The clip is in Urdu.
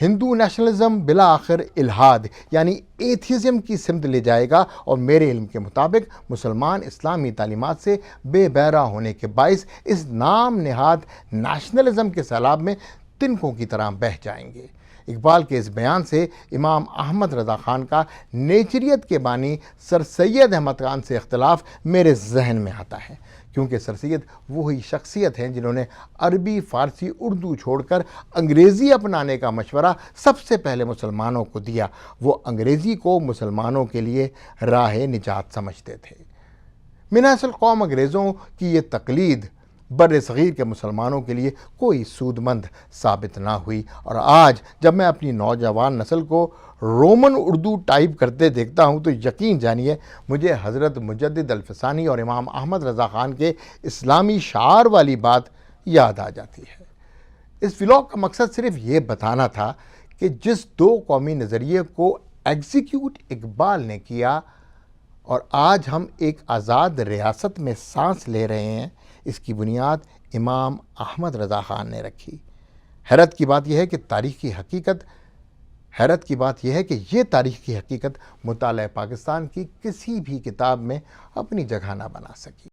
ہندو نیشنلزم بلا آخر الہاد یعنی ایتھیزم کی سمت لے جائے گا، اور میرے علم کے مطابق مسلمان اسلامی تعلیمات سے بے بہرہ ہونے کے باعث اس نام نہاد نیشنلزم کے سیلاب میں تنکوں کی طرح بہہ جائیں گے۔ اقبال کے اس بیان سے امام احمد رضا خان کا نیچریت کے بانی سر سید احمد خان سے اختلاف میرے ذہن میں آتا ہے، کیونکہ سر سید وہی شخصیت ہیں جنہوں نے عربی، فارسی، اردو چھوڑ کر انگریزی اپنانے کا مشورہ سب سے پہلے مسلمانوں کو دیا۔ وہ انگریزی کو مسلمانوں کے لیے راہ نجات سمجھتے تھے۔ من اصل قوم انگریزوں کی یہ تقلید بر صغیر کے مسلمانوں کے لیے کوئی سود مند ثابت نہ ہوئی، اور آج جب میں اپنی نوجوان نسل کو رومن اردو ٹائپ کرتے دیکھتا ہوں تو یقین جانیے مجھے حضرت مجدد الفسانی اور امام احمد رضا خان کے اسلامی شعار والی بات یاد آ جاتی ہے۔ اس ولاگ کا مقصد صرف یہ بتانا تھا کہ جس دو قومی نظریے کو ایگزیکیوٹ اقبال نے کیا اور آج ہم ایک آزاد ریاست میں سانس لے رہے ہیں، اس کی بنیاد امام احمد رضا خان نے رکھی۔ حیرت کی بات یہ ہے کہ یہ تاریخ کی حقیقت مطالعہ پاکستان کی کسی بھی کتاب میں اپنی جگہ نہ بنا سکی۔